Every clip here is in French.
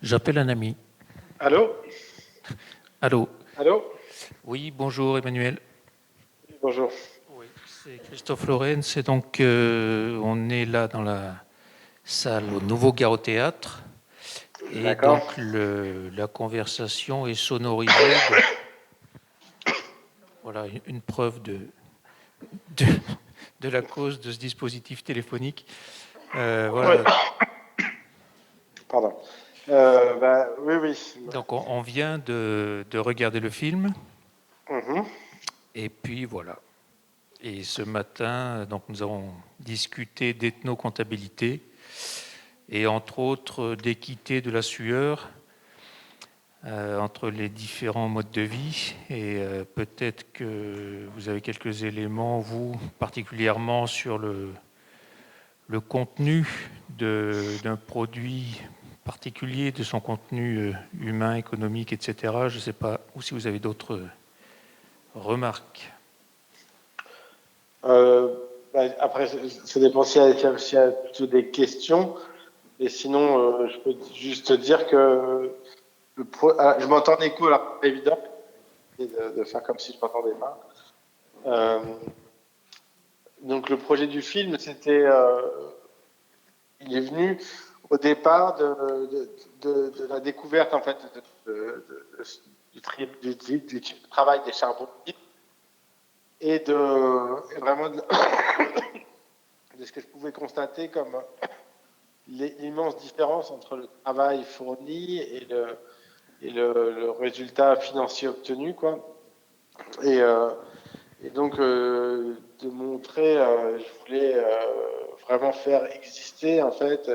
J'appelle un ami. Allô? Allô? Allô? Oui, bonjour Emmanuel. Oui, bonjour. Oui, c'est Christophe Lorenz et donc on est là dans la salle au Nouveau Gare au Théâtre et D'accord. donc la conversation est sonorisée. Donc voilà une preuve de, de la cause de ce dispositif téléphonique. Oui, Voilà. pardon. Oui, oui. Donc on vient de regarder le film Mhm. et puis voilà. Et ce matin, donc nous avons discuté d'ethnocomptabilité et entre autres d'équité de la sueur entre les différents modes de vie. Et peut-être que vous avez quelques éléments, vous, particulièrement sur le contenu d'un produit particulier, de son contenu humain, économique, etc. Je ne sais pas, ou si vous avez d'autres remarques. Euh, Après, ça dépend s'il y a plutôt des questions. Et sinon, je peux juste dire que je m'entends en écho, alors pas évident de faire comme si je m'entendais pas. Euh, donc le projet du film, il est venu au départ de la découverte en fait du travail des charbons et vraiment de ce que je pouvais constater comme l'immense différence entre le travail fourni et le résultat financier obtenu, quoi. Et, euh, et donc, de montrer, je voulais vraiment faire exister, en fait,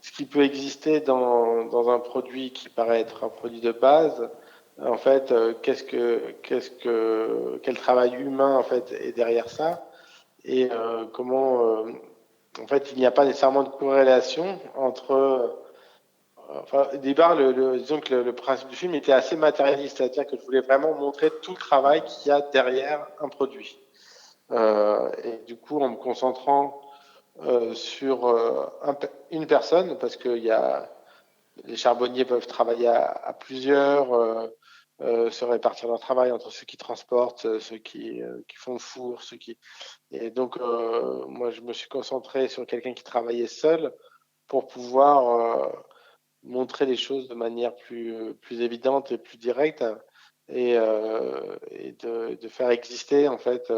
ce qui peut exister dans un produit qui paraît être un produit de base. En fait, quel travail humain, en fait, est derrière ça et comment, en fait, il n'y a pas nécessairement de corrélation entre. Enfin, au départ, disons que le principe du film était assez matérialiste, c'est-à-dire que je voulais vraiment montrer tout le travail qu'il y a derrière un produit. Et du coup, en me concentrant sur une personne, parce que les charbonniers peuvent travailler à plusieurs, se répartir leur travail entre ceux qui transportent, ceux qui font le four, Et donc, moi, je me suis concentré sur quelqu'un qui travaillait seul pour pouvoir montrer les choses de manière plus évidente et plus directe et de faire exister, en fait,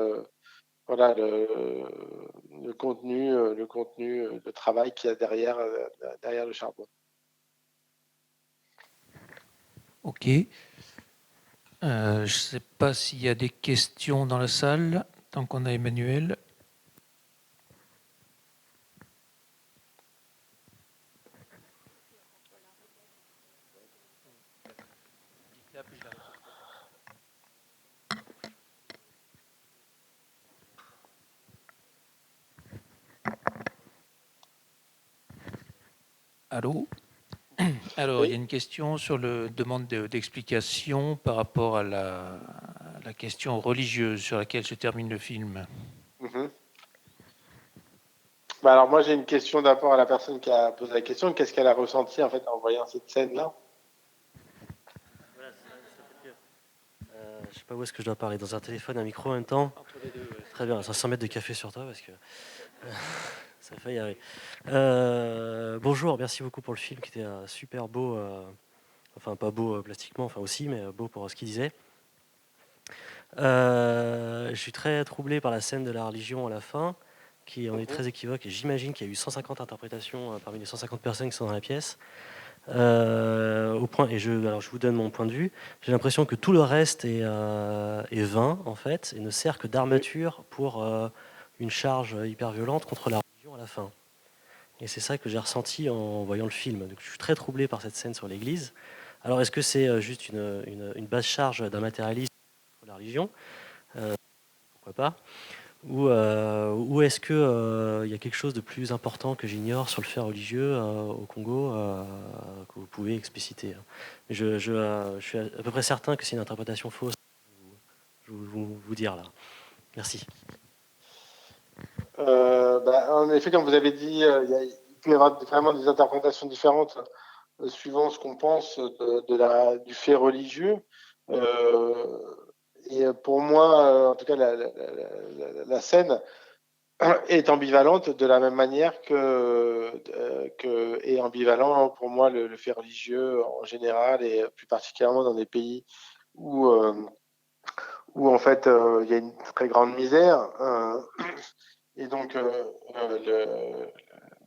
voilà, le contenu de travail qu'il y a derrière le charbon. Ok. Je ne sais pas s'il y a des questions dans la salle, tant qu'on a Emmanuel. Allô? Alors, il y a Oui. une question sur le demande d'explication par rapport à la question religieuse sur laquelle se termine le film. Mhm. Alors moi j'ai une question d'abord à la personne qui a posé la question. Qu'est-ce qu'elle a ressenti en fait en voyant cette scène-là? Voilà, ça peut être mieux. Je sais pas où est-ce que je dois parler, dans un téléphone, un micro en même temps. Entre les deux, ouais. Très bien, 500 mètres de café sur toi parce que ça fait y arriver. Bonjour, merci beaucoup pour le film qui était super beau. Enfin, pas beau plastiquement, enfin aussi, mais beau pour ce qu'il disait. Je suis très troublé par la scène de la religion à la fin, qui en est Mhm. très équivoque. Et j'imagine qu'il y a eu 150 interprétations parmi les 150 personnes qui sont dans la pièce. Au point, alors je vous donne mon point de vue. J'ai l'impression que tout le reste est vain en fait et ne sert que Oui. d'armature pour une charge hyper violente contre la religion à la fin. Et c'est ça que j'ai ressenti en voyant le film. Donc, je suis très troublé par cette scène sur l'Église. Alors est-ce que c'est juste une basse charge d'un matérialisme contre la religion? Pourquoi pas? Ou est-ce que y a quelque chose de plus important que j'ignore sur le fait religieux au Congo que vous pouvez expliciter? Je suis à peu près certain que c'est une interprétation fausse. Je vais vous dire là. Merci. En effet, comme vous avez dit, il peut y avoir vraiment des interprétations différentes suivant ce qu'on pense du fait religieux. Et pour moi, en tout cas, la scène est ambivalente de la même manière que est ambivalent pour moi le fait religieux en général, et plus particulièrement dans des pays où, en fait il y a une très grande misère. Et donc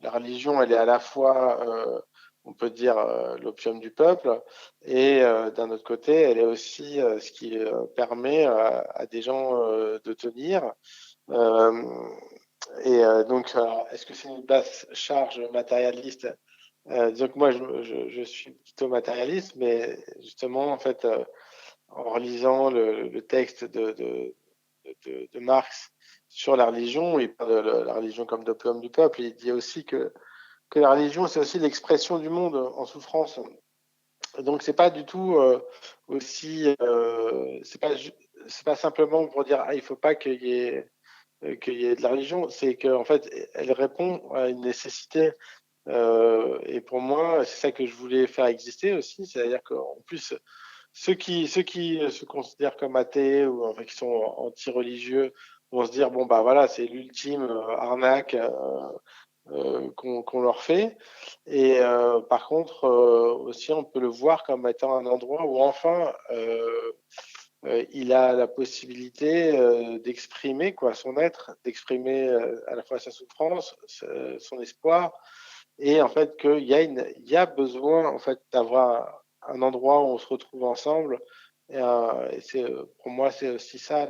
la religion, elle est à la fois, on peut dire, l'opium du peuple, et d'un autre côté, elle est aussi ce qui permet à des gens de tenir. Et donc, est-ce que c'est une basse charge matérialiste? Disons que moi, je suis plutôt matérialiste, mais justement, en fait, en relisant le texte de Marx sur la religion, il parle de la religion comme d'opium du peuple. Il dit aussi que la religion, c'est aussi l'expression du monde en souffrance. Donc, c'est pas du tout aussi, c'est pas simplement pour dire, ah, il faut pas qu'il y ait de la religion, c'est qu'en fait, elle répond à une nécessité. Et pour moi, c'est ça que je voulais faire exister aussi. C'est-à-dire qu'en plus, ceux qui se considèrent comme athées, ou enfin, qui sont anti-religieux, vont se dire, bon, bah voilà, c'est l'ultime arnaque qu'on leur fait. Et par contre, aussi, on peut le voir comme étant un endroit où enfin il a la possibilité d'exprimer quoi, son être, d'exprimer à la fois sa souffrance, son espoir, et en fait il y a besoin en fait d'avoir un endroit où on se retrouve ensemble. Et c'est, pour moi, c'est aussi ça,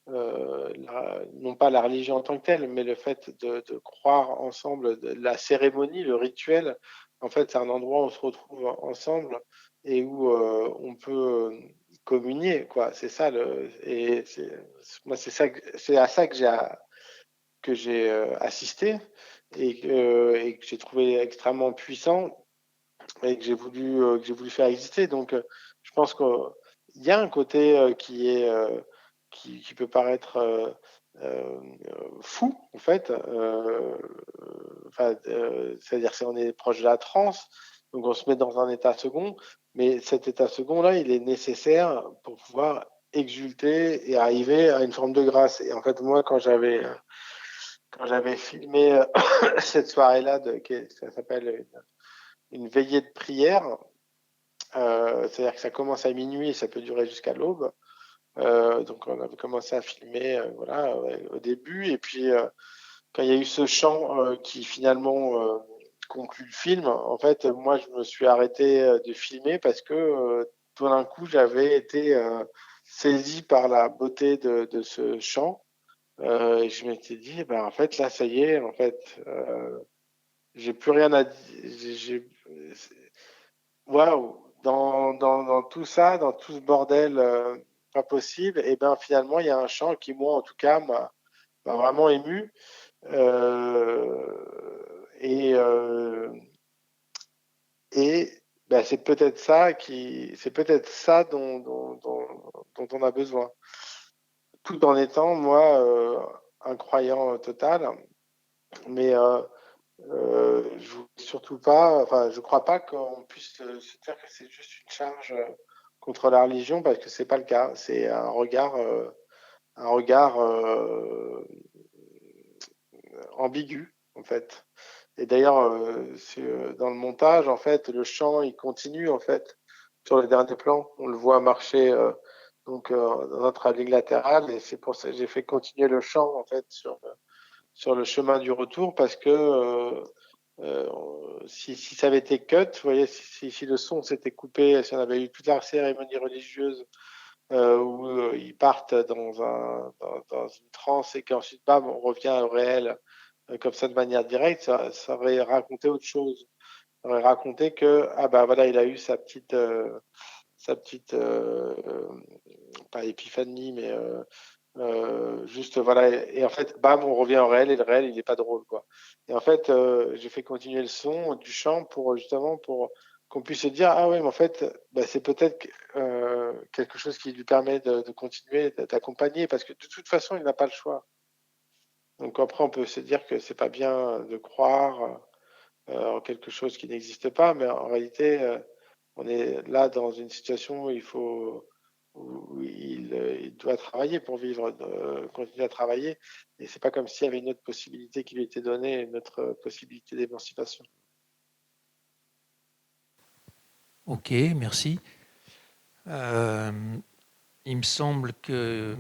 non pas la religion en tant que telle, mais le fait de croire ensemble, la cérémonie, le rituel. En fait, c'est un endroit où on se retrouve ensemble et où on peut communier, quoi. C'est ça et moi, c'est à ça que j'ai assisté, et que j'ai trouvé extrêmement puissant, et que j'ai voulu faire exister. Donc, je pense qu'il y a un côté qui peut paraître fou, en fait. C'est-à-dire qu'on est proche de la transe, donc on se met dans un état second, mais cet état second-là, il est nécessaire pour pouvoir exulter et arriver à une forme de grâce. Et en fait, moi, quand j'avais filmé cette soirée-là, ça s'appelle une veillée de prière, c'est-à-dire que ça commence à minuit et ça peut durer jusqu'à l'aube. Donc on avait commencé à filmer voilà, au début, et puis quand il y a eu ce chant qui finalement conclut le film, en fait, moi je me suis arrêté de filmer parce que tout d'un coup j'avais été saisi par la beauté de ce chant, et je m'étais dit, ben, en fait là ça y est, en fait j'ai plus rien à dire. Waouh, dans tout ça, dans tout ce bordel pas possible, et ben finalement il y a un chant qui, moi en tout cas, m'a vraiment ému. Et ben, c'est peut-être ça dont on a besoin, tout en étant, moi, un croyant total. Mais je voulais surtout pas, enfin, je crois pas qu'on puisse se dire que c'est juste une charge contre la religion, parce que c'est pas le cas. C'est un regard ambigu, en fait. Et d'ailleurs, dans le montage, en fait, le chant, il continue, en fait, sur le dernier plan. On le voit marcher donc dans un travelling latéral, et c'est pour ça que j'ai fait continuer le chant, en fait, sur le chemin du retour, parce que si ça avait été cut, vous voyez, si le son s'était coupé, si on avait eu toute la cérémonie religieuse où ils partent dans une transe, et qu'ensuite, bam, on revient au réel comme ça de manière directe, ça aurait raconté autre chose. Ça aurait raconté que, ah bah voilà, il a eu sa petite pas épiphanie, mais juste voilà, et en fait, bam, on revient au réel, et le réel, il est pas drôle, quoi. Et en fait, j'ai fait continuer le son du chant pour justement pour qu'on puisse se dire, ah oui, mais en fait, bah, c'est peut-être quelque chose qui lui permet de continuer, d'accompagner, parce que de toute façon, il n'a pas le choix. Donc après, on peut se dire que c'est pas bien de croire, en quelque chose qui n'existe pas, mais en réalité, on est là dans une situation où il doit travailler pour vivre, continuer à travailler, et c'est pas comme s'il y avait une autre possibilité qui lui était donnée, une autre possibilité d'émancipation. Ok, merci. Il me semble qu'il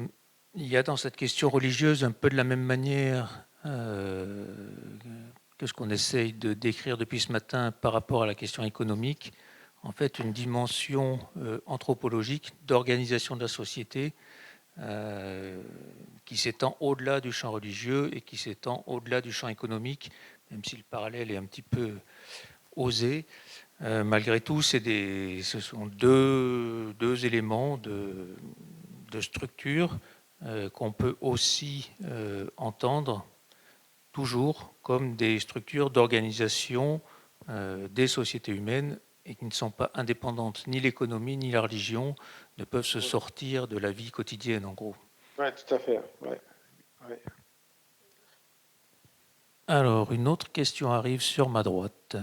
y a dans cette question religieuse un peu de la même manière que ce qu'on essaye de décrire depuis ce matin par rapport à la question économique, en fait une dimension anthropologique d'organisation de la société qui s'étend au-delà du champ religieux et qui s'étend au-delà du champ économique, même si le parallèle est un petit peu osé. Malgré tout, ce sont deux éléments de structure qu'on peut aussi entendre toujours comme des structures d'organisation des sociétés humaines et qui ne sont pas indépendantes. Ni l'économie ni la religion ne peuvent se sortir de la vie quotidienne, en gros. Oui, tout à fait. Ouais. Ouais. Alors, une autre question arrive sur ma droite.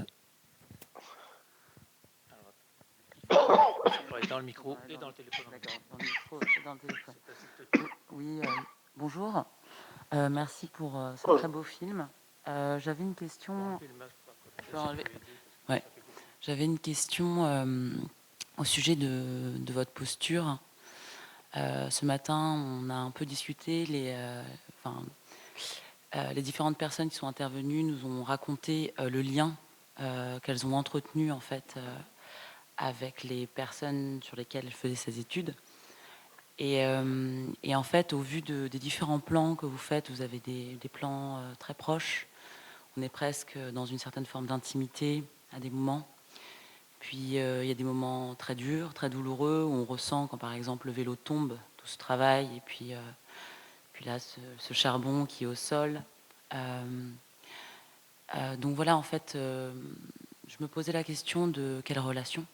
Dans le micro et dans le téléphone. D'accord, dans le micro et dans le téléphone. Oui, bonjour. Merci pour ce très beau film. J'avais une question. Je peux enlever. Ouais. J'avais une question au sujet de votre posture. Ce matin, on a un peu discuté. Les différentes personnes qui sont intervenues nous ont raconté le lien qu'elles ont entretenu en fait avec les personnes sur lesquelles elles faisaient ces études. Et en fait, au vu des différents plans que vous faites, vous avez des plans très proches. On est presque dans une certaine forme d'intimité à des moments. Puis il y a des moments très durs, très douloureux, où on ressent quand par exemple le vélo tombe, tout ce travail, et puis là, ce charbon qui est au sol. Donc voilà, en fait, je me posais la question de quelle relation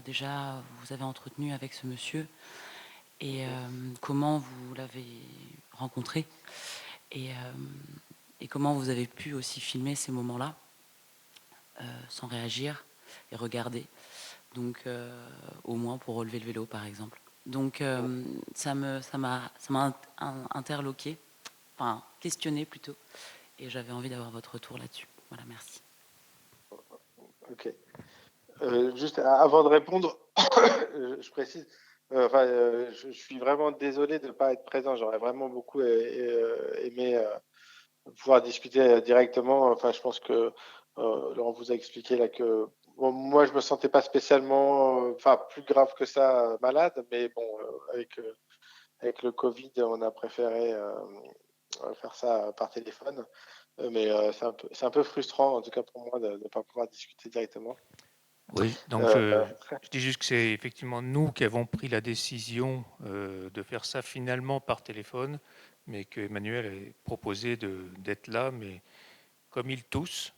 déjà vous avez entretenu avec ce monsieur. Et comment vous l'avez rencontré et comment vous avez pu aussi filmer ces moments-là sans réagir et regarder, donc au moins pour relever le vélo par exemple. Donc ça m'a interloqué, enfin questionné plutôt, et j'avais envie d'avoir votre retour là-dessus. Voilà, merci. Ok. Juste avant de répondre, je précise, je suis vraiment désolé de ne pas être présent. J'aurais vraiment beaucoup aimé pouvoir discuter directement. Enfin, je pense que Laurent vous a expliqué là que bon, moi, je me sentais pas spécialement, plus grave que ça, malade, mais bon, avec le Covid, on a préféré faire ça par téléphone. Mais c'est un peu frustrant, en tout cas pour moi, de ne pas pouvoir discuter directement. Oui, donc je dis juste que c'est effectivement nous qui avons pris la décision de faire ça finalement par téléphone, mais que Emmanuel a proposé d'être là, mais comme il tousse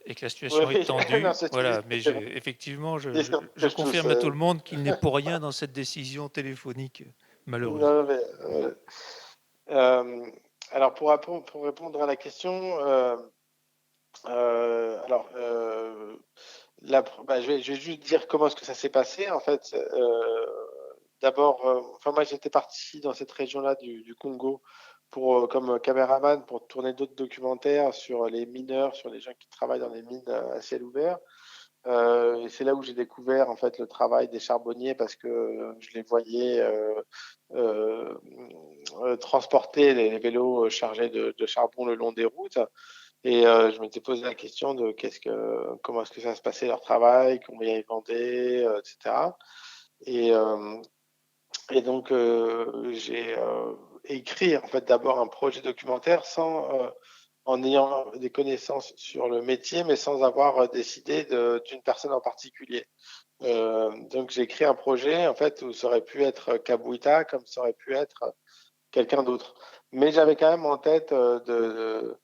et que la situation est tendue, non, voilà. Mais effectivement, je je tousse, confirme à tout le monde qu'il n'est pour rien dans cette décision téléphonique malheureuse. non, mais, alors pour répondre à la question, alors je vais juste dire comment est-ce que ça s'est passé en fait. D'abord, moi j'étais parti dans cette région-là du Congo pour comme caméraman pour tourner d'autres documentaires sur les mineurs, sur les gens qui travaillent dans les mines à ciel ouvert. Et c'est là où j'ai découvert en fait le travail des charbonniers parce que je les voyais transporter les vélos chargés de charbon le long des routes. Et je m'étais posé la question de comment est-ce que ça se passait leur travail, combien ils vendaient, etc. Et donc j'ai écrit en fait d'abord un projet documentaire en ayant des connaissances sur le métier, mais sans avoir décidé d'une personne en particulier. Donc j'ai écrit un projet en fait où ça aurait pu être Kabouita comme ça aurait pu être quelqu'un d'autre. Mais j'avais quand même en tête de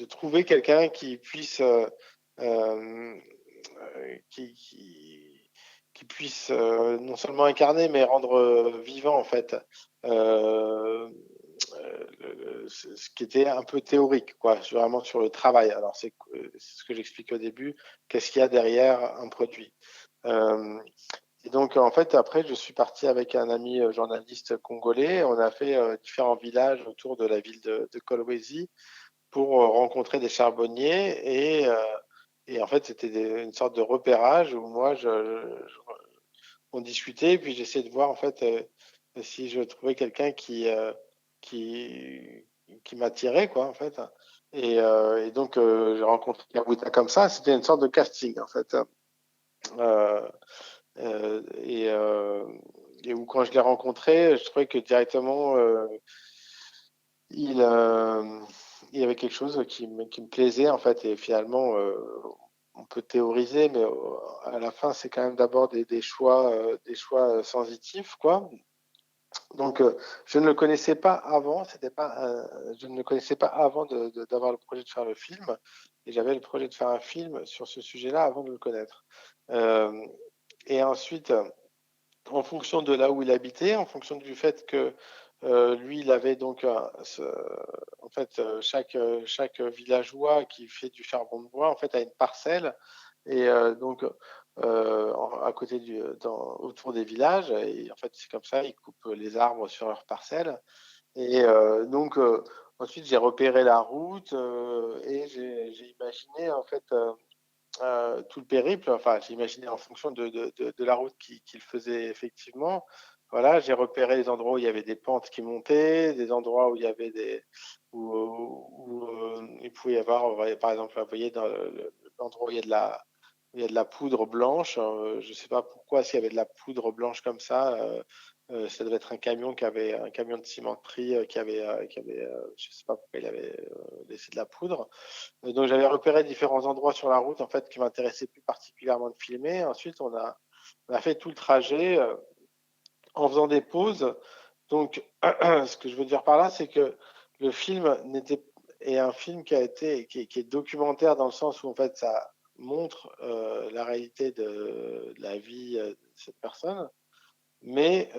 trouver quelqu'un qui puisse qui puisse non seulement incarner mais rendre vivant en fait ce qui était un peu théorique, quoi, vraiment sur le travail. Alors c'est ce que j'expliquais au début, qu'est-ce qu'il y a derrière un produit. Et donc en fait après je suis parti avec un ami journaliste congolais, on a fait différents villages autour de la ville de Kolwezi pour rencontrer des charbonniers et en fait c'était une sorte de repérage où moi on discutait, puis j'essayais de voir en fait si je trouvais quelqu'un qui m'attirait, quoi, en fait. Et donc j'ai rencontré Kabuta comme ça. C'était une sorte de casting, en fait. Euh, euh, et, euh, et où quand je l'ai rencontré, je trouvais que directement il, euh, il y avait quelque chose qui me plaisait, en fait. Et finalement, on peut théoriser, mais à la fin, c'est quand même d'abord des choix sensitifs, quoi. Donc, je ne le connaissais pas avant. Je ne le connaissais pas avant d'avoir le projet de faire le film. Et j'avais le projet de faire un film sur ce sujet-là avant de le connaître. Euh, et ensuite, en fonction de là où il habitait, en fonction du fait que lui, il avait donc, en fait, chaque villageois qui fait du charbon de bois, en fait, a une parcelle et donc à côté autour des villages. Et en fait, c'est comme ça, ils coupent les arbres sur leur parcelle. Et donc ensuite, j'ai repéré la route et j'ai imaginé en fait tout le périple. Enfin, j'ai imaginé en fonction de la route qu'il faisait effectivement. Voilà, j'ai repéré les endroits où il y avait des pentes qui montaient, des endroits où il y avait où il pouvait y avoir, par exemple, vous voyez, dans l'endroit où il y a de la poudre blanche. Je ne sais pas pourquoi, s'il y avait de la poudre blanche comme ça, ça devait être un camion un camion de cimenterie je ne sais pas pourquoi il avait laissé de la poudre. Donc j'avais repéré différents endroits sur la route en fait qui m'intéressaient plus particulièrement de filmer. Ensuite, on a fait tout le trajet en faisant des pauses. Donc, ce que je veux dire par là, c'est que le film est un film qui est documentaire dans le sens où en fait ça montre la réalité de la vie de cette personne, mais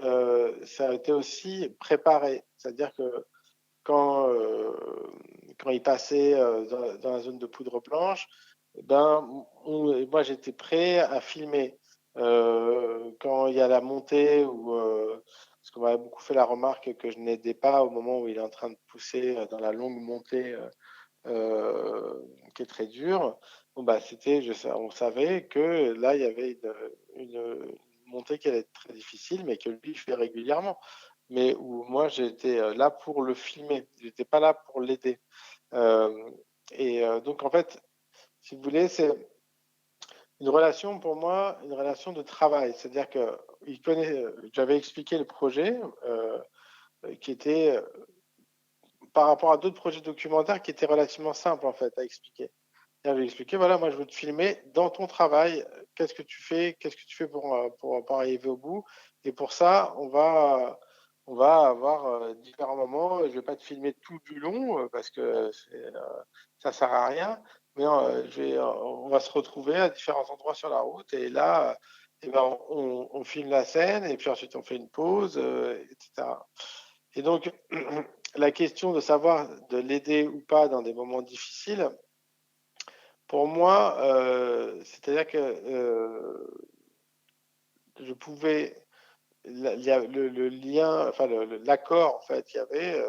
ça a été aussi préparé. C'est-à-dire que quand, euh, quand il passait dans la zone de poudre blanche, ben, moi j'étais prêt à filmer. Quand il y a la montée, parce qu'on m'avait beaucoup fait la remarque que je n'aidais pas au moment où il est en train de pousser dans la longue montée qui est très dure, bon, bah, on savait que là il y avait une montée qui allait être très difficile, mais que lui il fait régulièrement mais où moi j'étais là pour le filmer, j'étais pas là pour l'aider. Donc en fait, si vous voulez, c'est une relation pour moi, une relation de travail. C'est-à-dire que j'avais expliqué le projet qui était par rapport à d'autres projets documentaires qui étaient relativement simples en fait à expliquer. J'avais expliqué, voilà, moi je veux te filmer dans ton travail, qu'est-ce que tu fais pour arriver au bout. Et pour ça, on va avoir différents moments. Je ne vais pas te filmer tout du long parce que ça sert à rien, mais on va se retrouver à différents endroits sur la route. Et là, eh ben, on filme la scène et puis ensuite on fait une pause, etc. Et donc, la question de savoir de l'aider ou pas dans des moments difficiles, pour moi, c'est-à-dire que je pouvais, il y a le lien, enfin l'accord en fait, il y avait,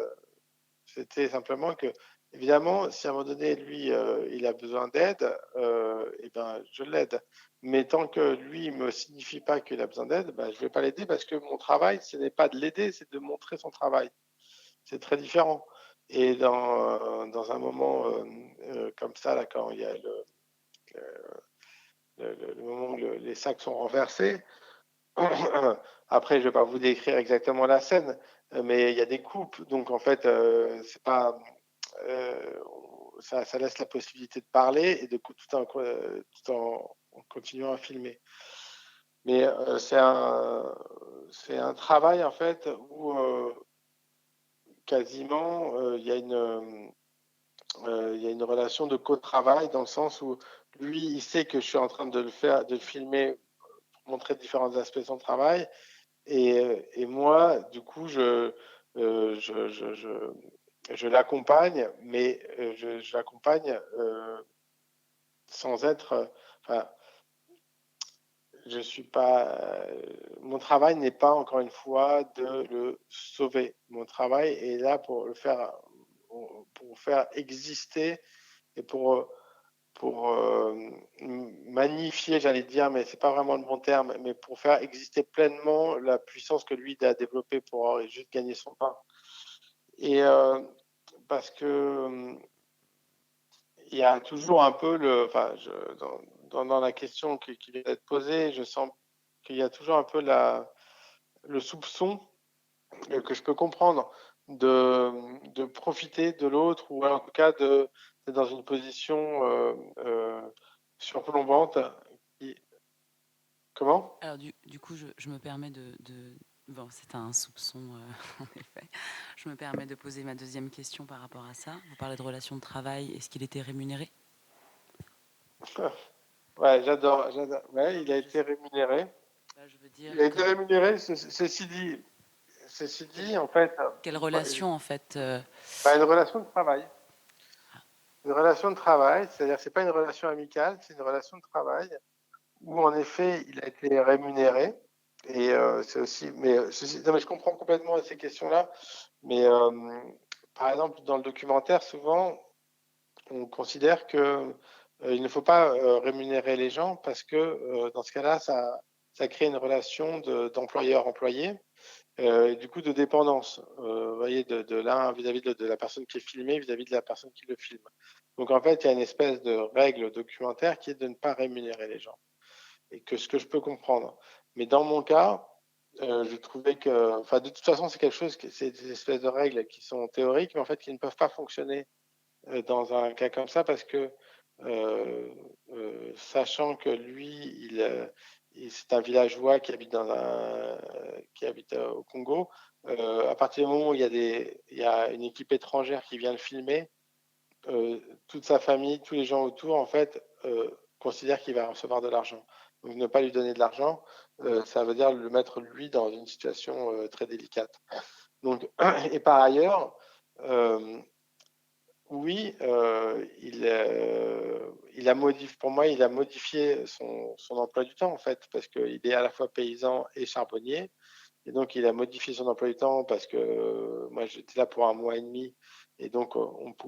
c'était simplement que, évidemment, si à un moment donné lui, il a besoin d'aide, et ben je l'aide. Mais tant que lui me signifie pas qu'il a besoin d'aide, ben, je vais pas l'aider parce que mon travail, ce n'est pas de l'aider, c'est de montrer son travail. C'est très différent. Et dans un moment comme ça, là, quand il y a le moment où les sacs sont renversés. Après, je ne vais pas vous décrire exactement la scène, mais il y a des coupes, donc en fait, c'est pas, euh, ça laisse la possibilité de parler et tout en continuant à filmer. Mais c'est un travail en fait où quasiment il y a une relation de co-travail dans le sens où lui, il sait que je suis en train de le filmer pour montrer différents aspects de son travail. Et moi, du coup, je l'accompagne, mais je l'accompagne sans être. Enfin, je suis pas. Mon travail n'est pas encore une fois de le sauver. Mon travail est là pour le faire, pour faire exister et pour magnifier, j'allais dire, mais c'est pas vraiment le bon terme, mais pour faire exister pleinement la puissance que lui a développée pour juste gagner son pain. Et parce que il y a toujours un peu enfin, dans la question qui vient d'être posée, je sens qu'il y a toujours un peu le soupçon que je peux comprendre de profiter de l'autre ou en tout cas d'être dans une position surplombante. Comment? Alors du coup, je me permets bon, c'est un soupçon, en effet. Je me permets de poser ma deuxième question par rapport à ça. Vous parlez de relations de travail. Est-ce qu'il était rémunéré? Ouais, j'adore. Ouais, il a été rémunéré. Là, je veux dire Il a été rémunéré, ceci dit, en fait, quelle relation, en fait une relation de travail. Une relation de travail, c'est-à-dire que c'est pas une relation amicale, c'est une relation de travail où en effet il a été rémunéré. Et c'est aussi, non, mais je comprends complètement ces questions-là. Mais par exemple, dans le documentaire, souvent, on considère que il ne faut pas rémunérer les gens parce que dans ce cas-là, ça crée une relation d'employeur-employé. Et du coup de dépendance, vous voyez, de l'un vis-à-vis de la personne qui est filmée vis-à-vis de la personne qui le filme. Donc en fait, il y a une espèce de règle documentaire qui est de ne pas rémunérer les gens. Et que ce que je peux comprendre. Mais dans mon cas, je trouvais que, enfin, de toute façon, c'est quelque chose, c'est des espèces de règles qui sont théoriques, mais en fait, qui ne peuvent pas fonctionner dans un cas comme ça parce que, sachant que lui, c'est un villageois qui habite qui habite au Congo. À partir du moment où il y a une équipe étrangère qui vient le filmer, toute sa famille, tous les gens autour, en fait, considèrent qu'il va recevoir de l'argent. Donc ne pas lui donner de l'argent, ça veut dire le mettre lui dans une situation très délicate. Donc, et par ailleurs, oui, pour moi, il a modifié son emploi du temps, en fait, parce qu'il est à la fois paysan et charbonnier. Et donc, il a modifié son emploi du temps parce que moi, j'étais là pour un mois et demi. Et donc,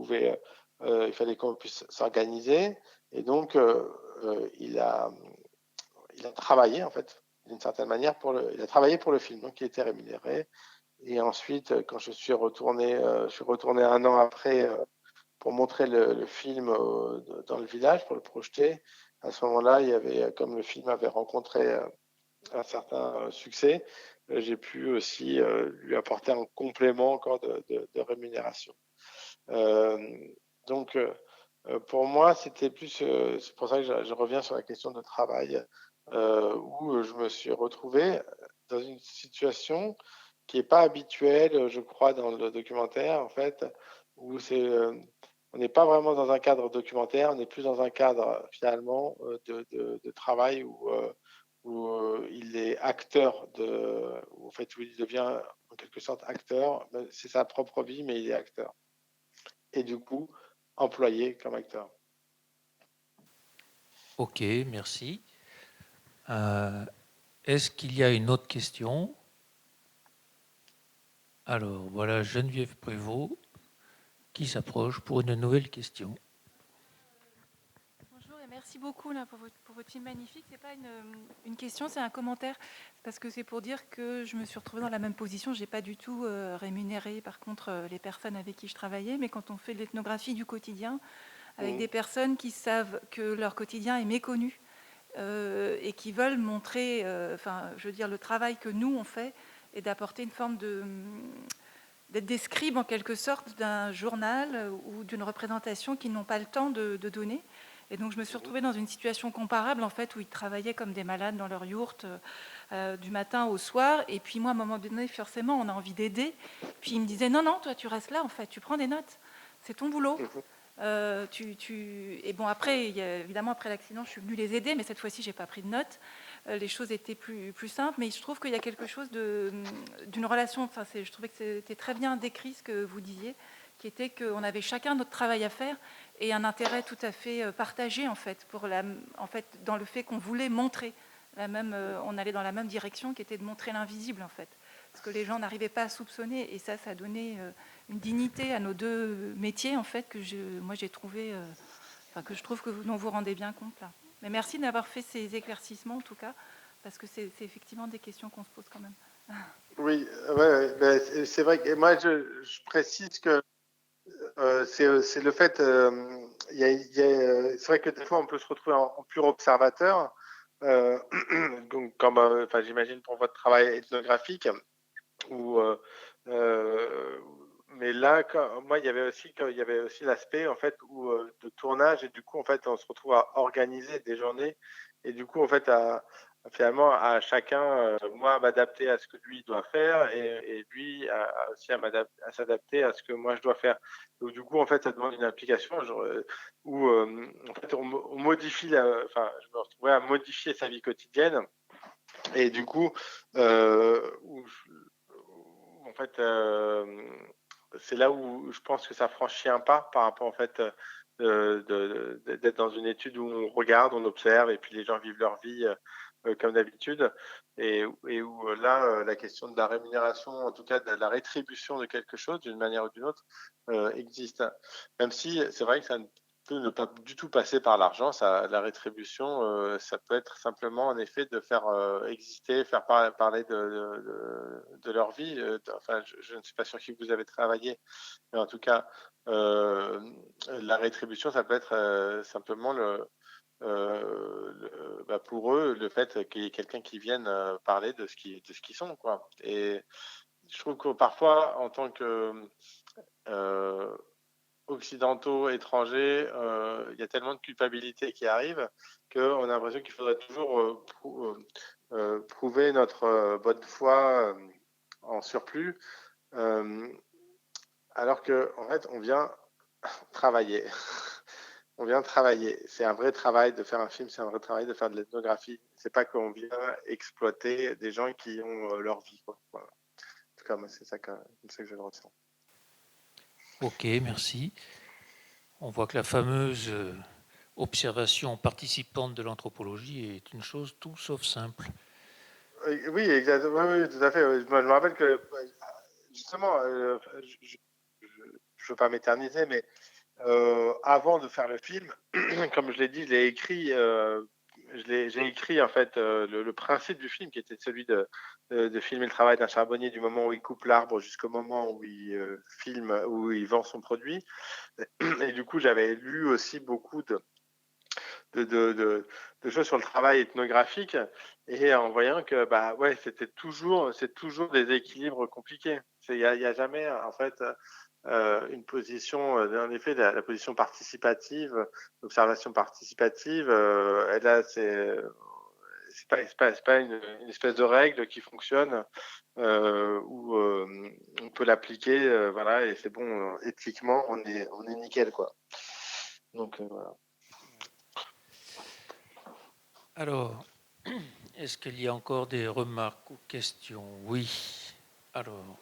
il fallait qu'on puisse s'organiser. Et donc, il a travaillé, en fait, d'une certaine manière, il a travaillé pour le film. Donc, il était rémunéré. Et ensuite, quand je suis retourné un an après pour montrer le film dans le village, pour le projeter. À ce moment-là, comme le film avait rencontré un certain succès, j'ai pu aussi lui apporter un complément encore de rémunération. Donc, pour moi, c'était plus, c'est pour ça que je reviens sur la question de travail, où je me suis retrouvé dans une situation qui n'est pas habituelle, je crois, dans le documentaire, en fait, où on n'est pas vraiment dans un cadre documentaire, on est plus dans un cadre finalement de travail où il est acteur en fait, où il devient en quelque sorte acteur. C'est sa propre vie, mais il est acteur. Et du coup, employé comme acteur. Ok, merci. Est-ce qu'il y a une autre question? Alors, voilà Geneviève Prévost qui s'approche pour une nouvelle question. Bonjour et merci beaucoup là, pour votre film magnifique. Ce n'est pas une question, c'est un commentaire. Parce que c'est pour dire que je me suis retrouvée dans la même position. Je n'ai pas du tout rémunéré, par contre, les personnes avec qui je travaillais. Mais quand on fait de l'ethnographie du quotidien, avec des personnes qui savent que leur quotidien est méconnu et qui veulent montrer, je veux dire, le travail que nous, on fait, et d'apporter une forme d'être des scribes en quelque sorte d'un journal ou d'une représentation qu'ils n'ont pas le temps de donner. Et donc je me suis retrouvée dans une situation comparable en fait où ils travaillaient comme des malades dans leur yourte du matin au soir. Et puis moi à un moment donné forcément on a envie d'aider. Puis ils me disaient non toi tu restes là en fait, tu prends des notes, c'est ton boulot. Et bon après évidemment après l'accident je suis venue les aider, mais cette fois-ci j'ai pas pris de notes. les choses étaient plus simples. Mais je trouve qu'il y a quelque chose d'une relation. Enfin, je trouvais que c'était très bien décrit ce que vous disiez, qui était qu'on avait chacun notre travail à faire et un intérêt tout à fait partagé en fait, dans le fait qu'on voulait montrer on allait dans la même direction, qui était de montrer l'invisible en fait, ce que les gens n'arrivaient pas à soupçonner, et ça donnait une dignité à nos deux métiers en fait moi j'ai trouvé, que je trouve dont vous rendez bien compte là. Mais merci d'avoir fait ces éclaircissements en tout cas, parce que c'est effectivement des questions qu'on se pose quand même. Oui, c'est vrai que moi je précise que c'est le fait, c'est vrai que des fois on peut se retrouver en pur observateur, comme j'imagine pour votre travail ethnographique, mais là, moi, il y avait aussi l'aspect en fait de tournage, et du coup en fait on se retrouve à organiser des journées, et du coup en fait finalement à chacun, moi à m'adapter à ce que lui doit faire, et lui aussi à s'adapter à ce que moi je dois faire. Donc du coup en fait ça demande une application où en fait on modifie je me retrouvais à modifier sa vie quotidienne, et du coup en fait, c'est là où je pense que ça franchit un pas par rapport en fait d'être dans une étude où on regarde, on observe, et puis les gens vivent leur vie comme d'habitude, et où là la question de la rémunération, en tout cas de la rétribution de quelque chose d'une manière ou d'une autre, existe. Même si c'est vrai que ça ne peut ne pas du tout passer par l'argent, la rétribution, ça peut être simplement en effet de faire exister, faire parler de leur vie. Je ne suis pas sûr qui vous avez travaillé, mais en tout cas, la rétribution, ça peut être simplement pour eux, le fait qu'il y ait quelqu'un qui vienne parler de ce qu'ils sont, quoi. Et je trouve que parfois, en tant que occidentaux, étrangers, il y a tellement de culpabilité qui arrive qu'on a l'impression qu'il faudrait toujours prouver notre bonne foi en surplus, alors que en fait on vient travailler. On vient travailler. C'est un vrai travail de faire un film, c'est un vrai travail de faire de l'ethnographie. C'est pas qu'on vient exploiter des gens qui ont leur vie, quoi. Voilà. En tout cas, moi, c'est ça que je le ressens. Ok, merci. On voit que la fameuse observation participante de l'anthropologie est une chose tout sauf simple. Oui, exactement. Oui, tout à fait. Je me rappelle que, justement, je ne veux pas m'éterniser, mais avant de faire le film, comme je l'ai dit, j'ai écrit en fait le principe du film, qui était celui de filmer le travail d'un charbonnier du moment où il coupe l'arbre jusqu'au moment où il filme, où il vend son produit. Et du coup, j'avais lu aussi beaucoup de choses sur le travail ethnographique, et en voyant que c'est toujours des équilibres compliqués. Il y a jamais en fait une position, en effet, la position participative, l'observation participative, c'est pas une espèce de règle qui fonctionne où on peut l'appliquer, voilà, et c'est bon, éthiquement on est nickel, quoi. Donc voilà. Alors, est-ce qu'il y a encore des remarques ou questions? Oui. Alors,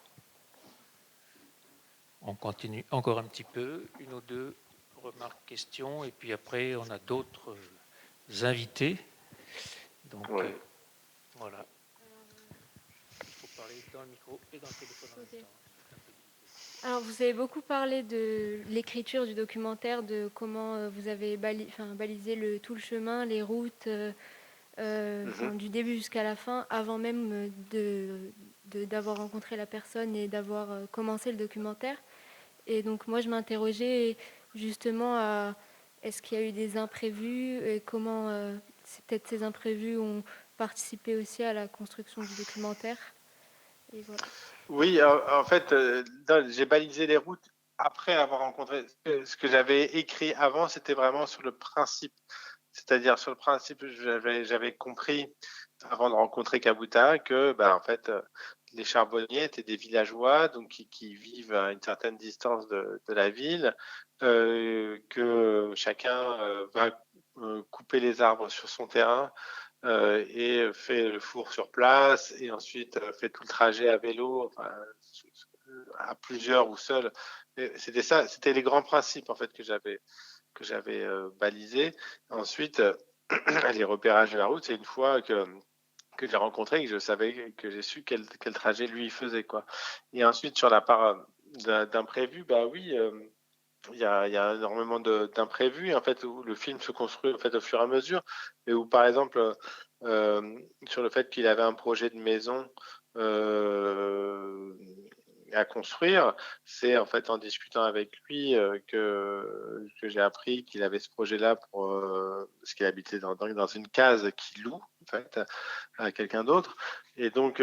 on continue encore un petit peu, une ou deux remarques, questions, et puis après on a d'autres invités. Donc Ouais. voilà. Il faut parler dans le micro et dans le téléphone en même temps. Alors, vous avez beaucoup parlé de l'écriture du documentaire, de comment vous avez balisé tout le chemin, les routes, du début jusqu'à la fin, avant même d'avoir rencontré la personne et d'avoir commencé le documentaire. Et donc, moi, je m'interrogeais justement à est-ce qu'il y a eu des imprévus et comment peut-être ces imprévus ont participé aussi à la construction du documentaire. Et voilà. Oui, en fait, j'ai balisé les routes après avoir rencontré. Ce que j'avais écrit avant, c'était vraiment sur le principe. C'est-à-dire sur le principe, j'avais compris avant de rencontrer Kabuta que, en fait, les charbonniers étaient des villageois, donc qui vivent à une certaine distance de la ville, que chacun va couper les arbres sur son terrain, et fait le four sur place et ensuite fait tout le trajet à vélo, enfin, à plusieurs ou seul. C'était les grands principes en fait que j'avais balisés. Ensuite, les repérages de la route, c'est une fois que j'ai rencontré, que je savais, que j'ai su quel trajet lui faisait, quoi. Et ensuite, sur la part d'imprévu, bah oui, il y a énormément d'imprévus, en fait, où le film se construit en fait, au fur et à mesure, et où, par exemple, sur le fait qu'il avait un projet de maison euh, à construire, c'est en fait en discutant avec lui que j'ai appris qu'il avait ce projet-là parce qu'il habitait dans une case qu'il loue, en fait, à quelqu'un d'autre. Et donc,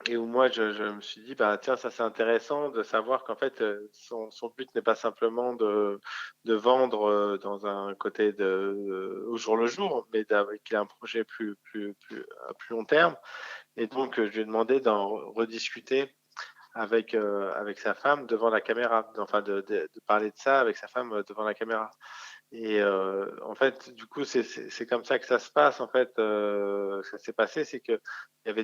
et où moi, je me suis dit, bah, tiens, ça c'est intéressant de savoir qu'en fait, son but n'est pas simplement de vendre dans un côté au jour le jour, mais qu'il a un projet à plus long terme. Et donc, je lui ai demandé d'en rediscuter avec sa femme devant la caméra, enfin de parler de ça avec sa femme devant la caméra. Et en fait, du coup, c'est comme ça que ça se passe. En fait, ce qui s'est passé, c'est que il y avait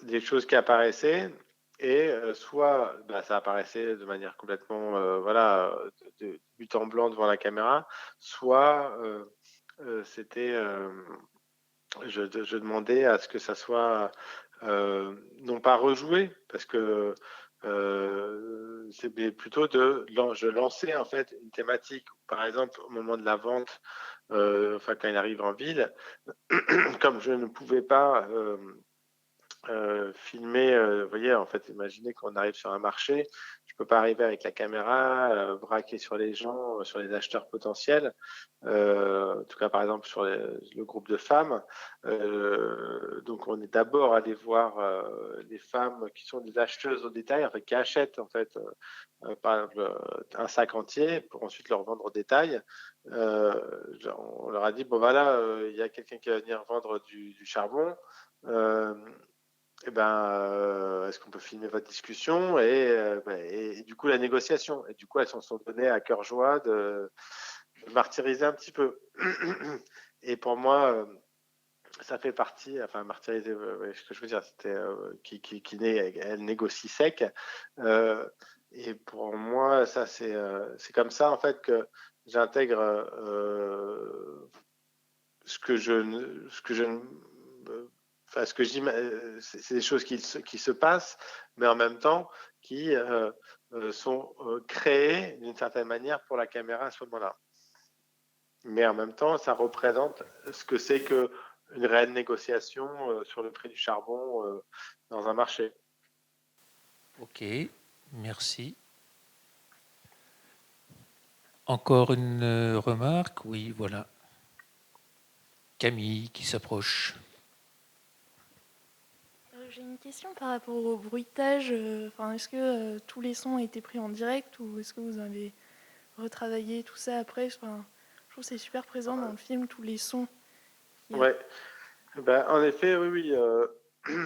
des choses qui apparaissaient et soit bah, ça apparaissait de manière complètement voilà de but en blanc devant la caméra, soit c'était je demandais à ce que ça soit non pas rejoué parce que c'est plutôt je lançais en fait une thématique. Par exemple, au moment de la vente, enfin quand il arrive en ville, comme je ne pouvais pas filmer, vous voyez, en fait, imaginez qu'on arrive sur un marché, je peux pas arriver avec la caméra, braquer sur les gens, sur les acheteurs potentiels, en tout cas par exemple sur le groupe de femmes. Donc on est d'abord allé voir les femmes qui sont des acheteuses au détail, enfin, qui achètent en fait par exemple un sac entier pour ensuite le revendre au détail. On leur a dit bon voilà, il y a quelqu'un qui va venir vendre du charbon. Euh, eh ben, est-ce qu'on peut filmer votre discussion et du coup la négociation. Et du coup, elles s'en sont données à cœur joie de martyriser un petit peu. Et pour moi, ça fait partie, enfin martyriser, ce que je veux dire, c'était elle négocie sec. Et pour moi, ça c'est comme ça en fait que j'intègre ce que je enfin, ce que je dis, c'est des choses qui se passent, mais en même temps qui sont créées d'une certaine manière pour la caméra à ce moment-là. Mais en même temps, ça représente ce que c'est que une réelle négociation sur le prix du charbon dans un marché. Ok, merci. Encore une remarque? Oui, voilà. Camille qui s'approche. J'ai une question par rapport au bruitage. Est-ce que tous les sons ont été pris en direct ou est-ce que vous avez retravaillé tout ça après? Je trouve que c'est super présent dans le film, tous les sons. Ouais. Ben, en effet, oui.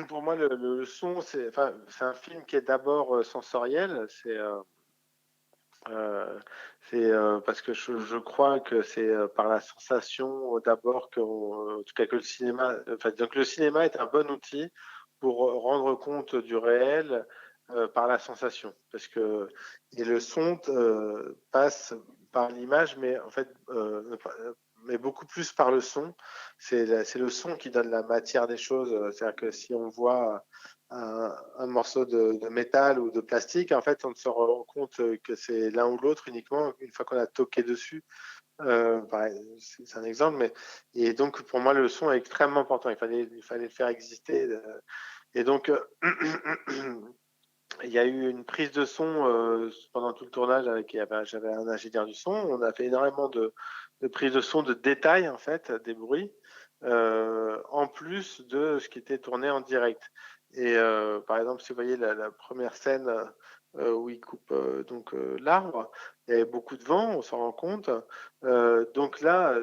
Pour moi, le son, c'est un film qui est d'abord sensoriel. C'est parce que je crois que c'est par la sensation d'abord en tout cas que le cinéma, donc le cinéma est un bon outil pour rendre compte du réel par la sensation, parce que et le son passe par l'image, mais en fait, mais beaucoup plus par le son. C'est le son qui donne la matière des choses. C'est-à-dire que si on voit un morceau de métal ou de plastique, en fait, on ne se rend compte que c'est l'un ou l'autre uniquement une fois qu'on a toqué dessus. C'est un exemple, mais et donc pour moi le son est extrêmement important. Il fallait le faire exister. Et donc il y a eu une prise de son pendant tout le tournage j'avais un ingénieur du son. On a fait énormément de prises de son de détails en fait, des bruits, en plus de ce qui était tourné en direct. Et par exemple, si vous voyez la première scène où il coupe l'arbre, il y avait beaucoup de vent, on s'en rend compte. Donc là,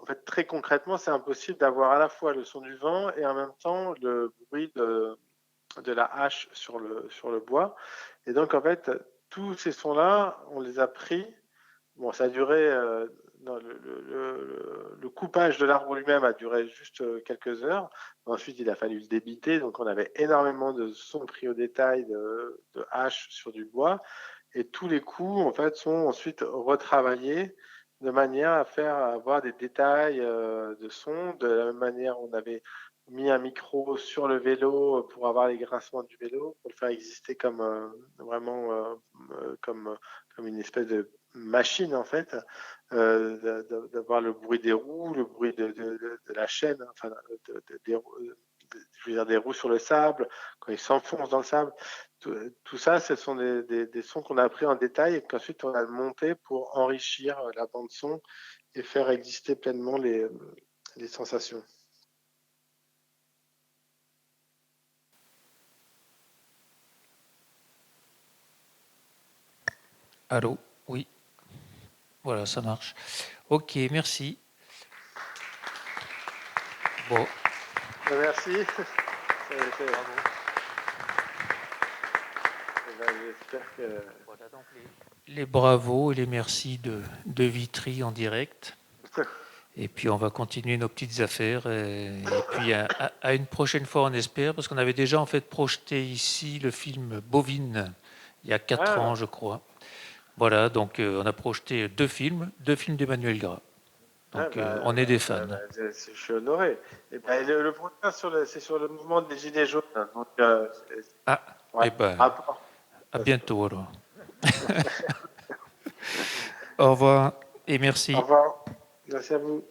en fait, très concrètement, c'est impossible d'avoir à la fois le son du vent et en même temps le bruit de la hache sur le bois. Et donc, en fait, tous ces sons-là, on les a pris. Bon, ça a duré non, le coupage de l'arbre lui-même a duré juste quelques heures. Ensuite, il a fallu le débiter. Donc, on avait énormément de sons pris au détail de hache sur du bois. Et tous les coups, en fait, sont ensuite retravaillés de manière à faire avoir des détails de son. De la même manière, on avait mis un micro sur le vélo pour avoir les grincements du vélo, pour le faire exister comme vraiment comme une espèce de machine en fait, d'avoir le bruit des roues, le bruit de la chaîne, enfin je veux dire des roues sur le sable quand ils s'enfoncent dans le sable. Tout ça, ce sont des sons qu'on a appris en détail et qu'ensuite on a monté pour enrichir la bande son et faire exister pleinement les sensations. Allô? Oui. Voilà, ça marche. Ok, merci. Bon. Merci. J'espère que... Voilà donc les bravos et les merci de Vitry en direct. Et puis on va continuer nos petites affaires. Et puis à une prochaine fois, on espère, parce qu'on avait déjà en fait projeté ici le film Bovine il y a 4 ans, je crois. Voilà, donc on a projeté 2 films d'Emmanuel Gras. Donc on est des fans. Je suis honoré. Et le prochain, c'est sur le mouvement des Gilets jaunes. Donc, ouais, à bientôt alors. Au revoir et merci. Au revoir. Merci à vous.